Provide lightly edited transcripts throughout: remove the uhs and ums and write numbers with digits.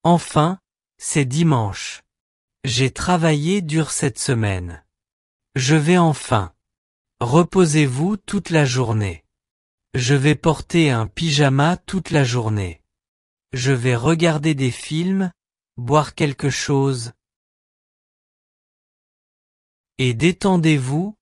Enfin, c'est dimanche. J'ai travaillé dur cette semaine. Je vais enfin. Reposez-vous toute la journée. Je vais porter un pyjama toute la journée. Je vais regarder des films, boire quelque chose. Et détendez-vous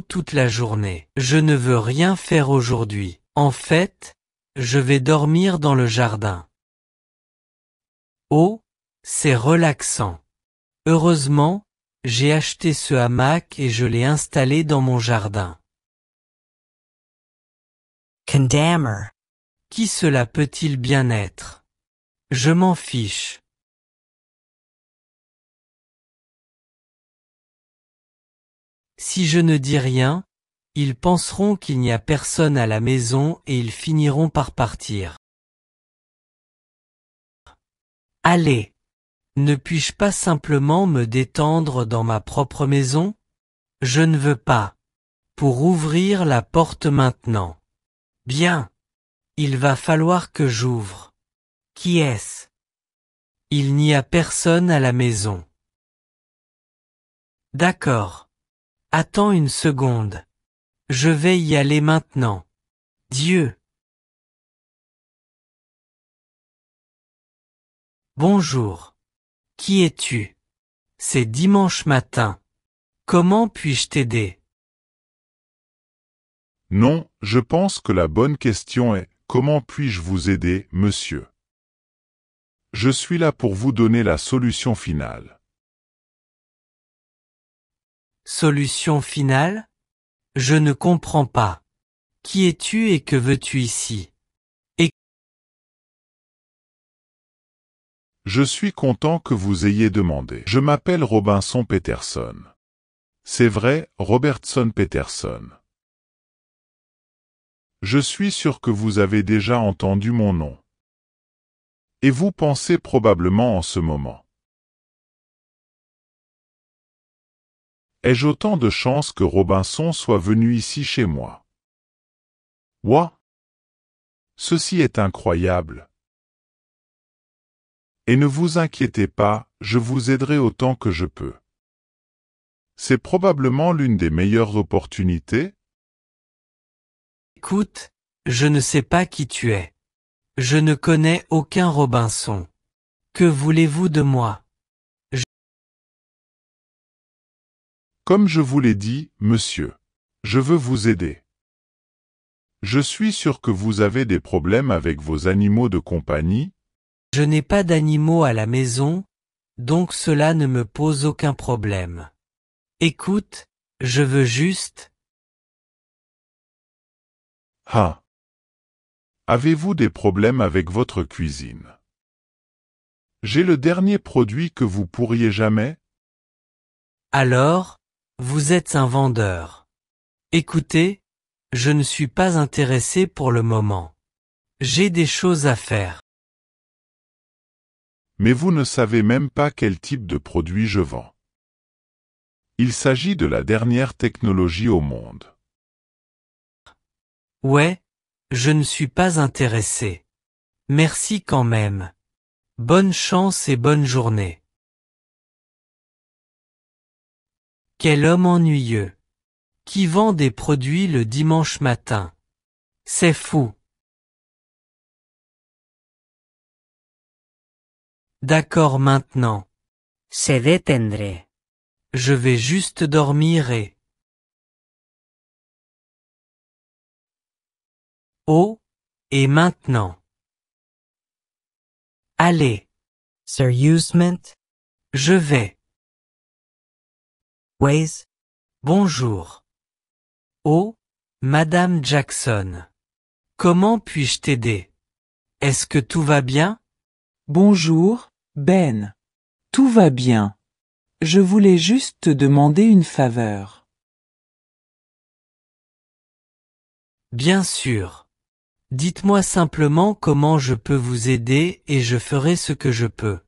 toute la journée. Je ne veux rien faire aujourd'hui. En fait, je vais dormir dans le jardin. Oh, c'est relaxant. Heureusement, j'ai acheté ce hamac et je l'ai installé dans mon jardin. Condammer. Qui cela peut-il bien être? Je m'en fiche. Si je ne dis rien, ils penseront qu'il n'y a personne à la maison et ils finiront par partir. Allez! Ne puis-je pas simplement me détendre dans ma propre maison? Je ne veux pas. Pour ouvrir la porte maintenant. Bien. Il va falloir que j'ouvre. Qui est-ce? Il n'y a personne à la maison. D'accord. Attends une seconde. Je vais y aller maintenant. Dieu. Bonjour. Qui es-tu? C'est dimanche matin. Comment puis-je t'aider? Non, je pense que la bonne question est « Comment puis-je vous aider, monsieur ?» Je suis là pour vous donner la solution finale. Solution finale? Je ne comprends pas. Qui es-tu et que veux-tu ici? Je suis content que vous ayez demandé. Je m'appelle Robinson Peterson. C'est vrai, Robertson Peterson. Je suis sûr que vous avez déjà entendu mon nom. Et vous pensez probablement en ce moment. Ai-je autant de chance que Robinson soit venu ici chez moi? Ouah! Ceci est incroyable. Et ne vous inquiétez pas, je vous aiderai autant que je peux. C'est probablement l'une des meilleures opportunités. Écoute, je ne sais pas qui tu es. Je ne connais aucun Robinson. Que voulez-vous de moi? Comme je vous l'ai dit, monsieur, je veux vous aider. Je suis sûr que vous avez des problèmes avec vos animaux de compagnie. Je n'ai pas d'animaux à la maison, donc cela ne me pose aucun problème. Écoute, je veux juste... Ah! Avez-vous des problèmes avec votre cuisine? J'ai le dernier produit que vous pourriez jamais? Alors, vous êtes un vendeur. Écoutez, je ne suis pas intéressé pour le moment. J'ai des choses à faire. Mais vous ne savez même pas quel type de produit je vends. Il s'agit de la dernière technologie au monde. Ouais, je ne suis pas intéressé. Merci quand même. Bonne chance et bonne journée. Quel homme ennuyeux. Qui vend des produits le dimanche matin? C'est fou. D'accord maintenant. Se detendré. Je vais juste dormir et... Oh, et maintenant. Allez, Sérieuxement? je vais. Ways? Bonjour. Oh, Madame Jackson. Comment puis-je t'aider? Est-ce que tout va bien? Bonjour, Ben. Tout va bien. Je voulais juste te demander une faveur. Bien sûr. Dites-moi simplement comment je peux vous aider et je ferai ce que je peux.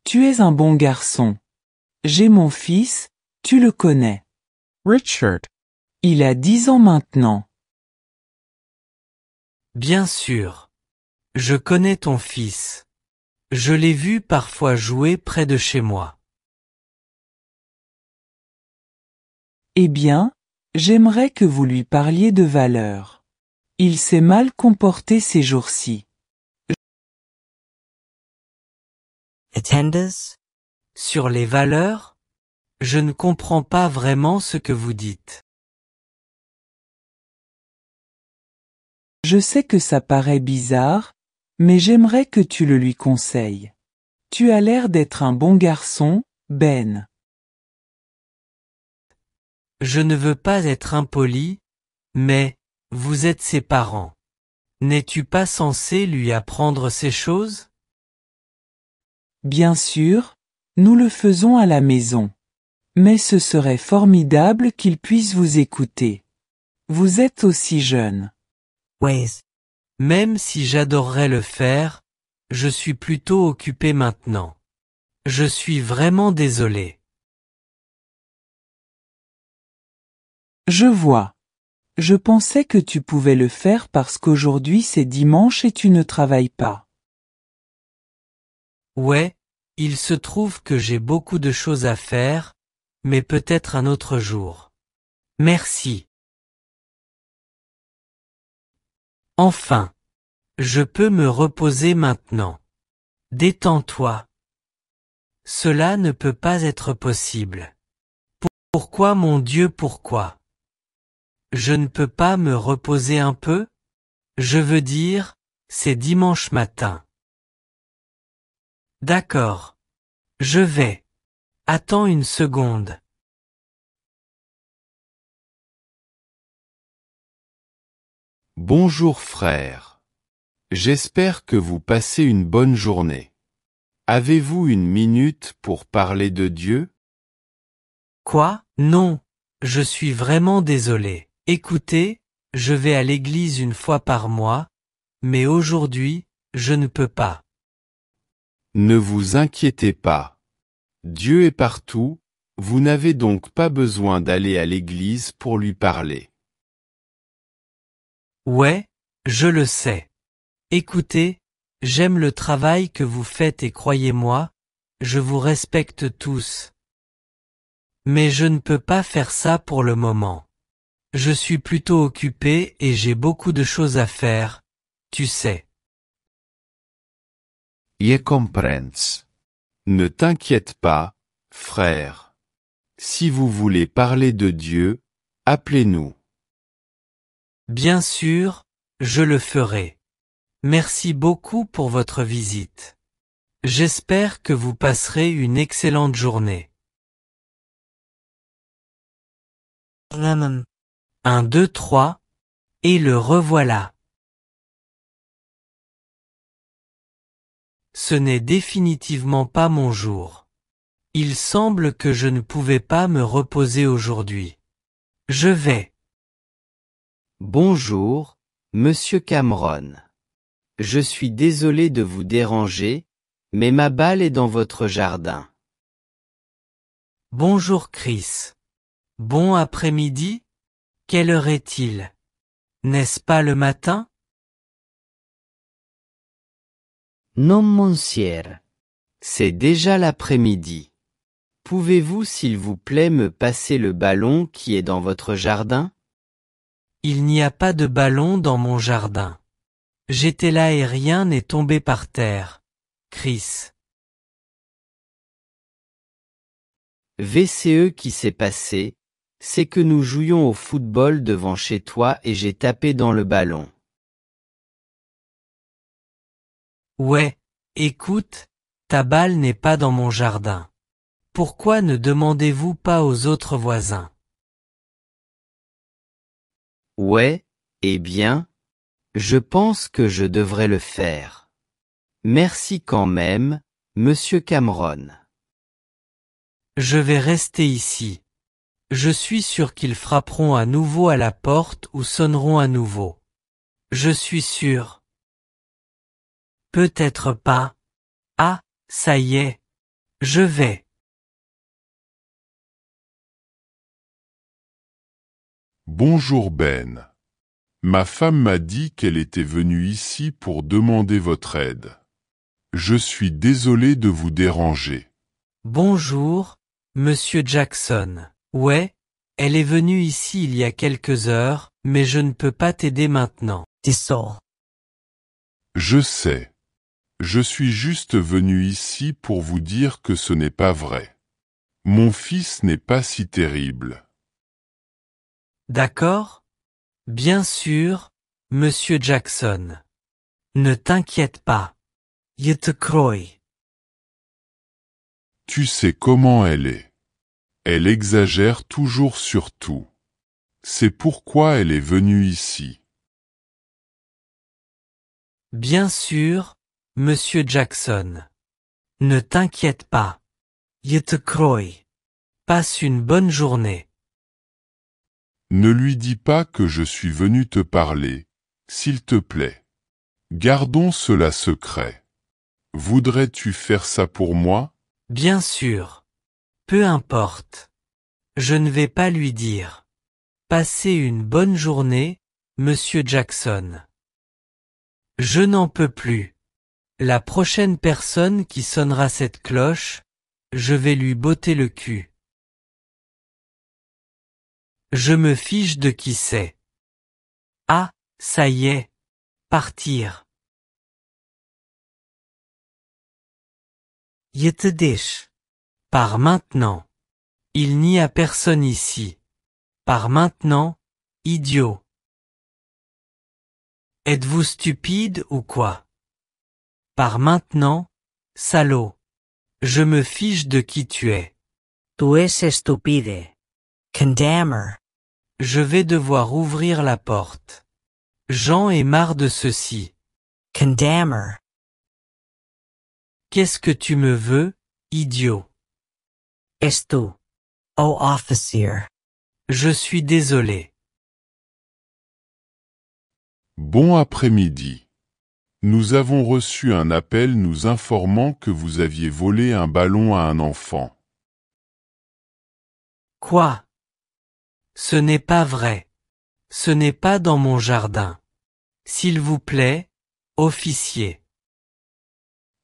Tu es un bon garçon. J'ai mon fils, tu le connais. Richard. Il a 10 ans maintenant. Bien sûr. Je connais ton fils. Je l'ai vu parfois jouer près de chez moi. Eh bien, j'aimerais que vous lui parliez de valeurs. Il s'est mal comporté ces jours-ci. Attendez? Sur les valeurs? Je ne comprends pas vraiment ce que vous dites. Je sais que ça paraît bizarre, mais j'aimerais que tu le lui conseilles. Tu as l'air d'être un bon garçon, Ben. Je ne veux pas être impoli, mais, vous êtes ses parents. N'es-tu pas censé lui apprendre ces choses? Bien sûr, nous le faisons à la maison. Mais ce serait formidable qu'il puisse vous écouter. Vous êtes aussi jeune. Ways. Même si j'adorerais le faire, je suis plutôt occupé maintenant. Je suis vraiment désolé. Je vois. Je pensais que tu pouvais le faire parce qu'aujourd'hui c'est dimanche et tu ne travailles pas. Ouais, il se trouve que j'ai beaucoup de choses à faire, mais peut-être un autre jour. Merci. Enfin. Je peux me reposer maintenant. Détends-toi. Cela ne peut pas être possible. Pourquoi mon Dieu, pourquoi? Je ne peux pas me reposer un peu? Je veux dire, c'est dimanche matin. D'accord. Je vais. Attends une seconde. Bonjour frère. J'espère que vous passez une bonne journée. Avez-vous une minute pour parler de Dieu? Quoi? Non. Je suis vraiment désolé. Écoutez, je vais à l'église une fois par mois, mais aujourd'hui, je ne peux pas. Ne vous inquiétez pas. Dieu est partout, vous n'avez donc pas besoin d'aller à l'église pour lui parler. Ouais, je le sais. Écoutez, j'aime le travail que vous faites et croyez-moi, je vous respecte tous. Mais je ne peux pas faire ça pour le moment. Je suis plutôt occupé et j'ai beaucoup de choses à faire, tu sais. Je comprends. Ne t'inquiète pas, frère. Si vous voulez parler de Dieu, appelez-nous. Bien sûr, je le ferai. Merci beaucoup pour votre visite. J'espère que vous passerez une excellente journée. 1, 2, 3, et le revoilà. Ce n'est définitivement pas mon jour. Il semble que je ne pouvais pas me reposer aujourd'hui. Je vais. Bonjour, Monsieur Cameron. Je suis désolé de vous déranger, mais ma balle est dans votre jardin. Bonjour Chris. Bon après-midi? Quelle heure est-il? N'est-ce pas le matin? Non, monsieur. C'est déjà l'après-midi. Pouvez-vous s'il vous plaît me passer le ballon qui est dans votre jardin? Il n'y a pas de ballon dans mon jardin. J'étais là et rien n'est tombé par terre. Chris. VCE qui s'est passé, c'est que nous jouions au football devant chez toi et j'ai tapé dans le ballon. Ouais, écoute, ta balle n'est pas dans mon jardin. Pourquoi ne demandez-vous pas aux autres voisins? Ouais, eh bien, je pense que je devrais le faire. Merci quand même, Monsieur Cameron. Je vais rester ici. Je suis sûr qu'ils frapperont à nouveau à la porte ou sonneront à nouveau. Je suis sûr. Peut-être pas. Ah, ça y est. Je vais. Bonjour Ben. Ma femme m'a dit qu'elle était venue ici pour demander votre aide. Je suis désolé de vous déranger. Bonjour, Monsieur Jackson. Ouais, elle est venue ici il y a quelques heures, mais je ne peux pas t'aider maintenant. Dissol. Je sais. Je suis juste venu ici pour vous dire que ce n'est pas vrai. Mon fils n'est pas si terrible. D'accord? Bien sûr, Monsieur Jackson. Ne t'inquiète pas. Je te crois. Tu sais comment elle est. Elle exagère toujours sur tout. C'est pourquoi elle est venue ici. Bien sûr, Monsieur Jackson. Ne t'inquiète pas. Je te crois. Passe une bonne journée. Ne lui dis pas que je suis venu te parler, s'il te plaît. Gardons cela secret. Voudrais-tu faire ça pour moi? Bien sûr. Peu importe. Je ne vais pas lui dire. Passez une bonne journée, Monsieur Jackson. Je n'en peux plus. La prochaine personne qui sonnera cette cloche, je vais lui botter le cul. Je me fiche de qui c'est. Ah, ça y est. Partir. Je te dis. Par maintenant. Il n'y a personne ici. Par maintenant, idiot. Êtes-vous stupide ou quoi? Par maintenant, salaud. Je me fiche de qui tu es. Tu es estupide. Condamner. Je vais devoir ouvrir la porte. J'en ai marre de ceci. Condamner. Qu'est-ce que tu me veux, idiot? Estu. Oh officer. Je suis désolé. Bon après-midi. Nous avons reçu un appel nous informant que vous aviez volé un ballon à un enfant. Quoi? Ce n'est pas vrai. Ce n'est pas dans mon jardin. S'il vous plaît, officier.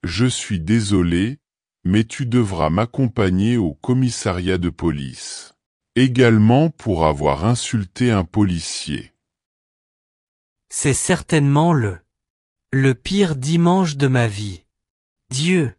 Je suis désolé, mais tu devras m'accompagner au commissariat de police. Également pour avoir insulté un policier. C'est certainement le pire dimanche de ma vie. Dieu!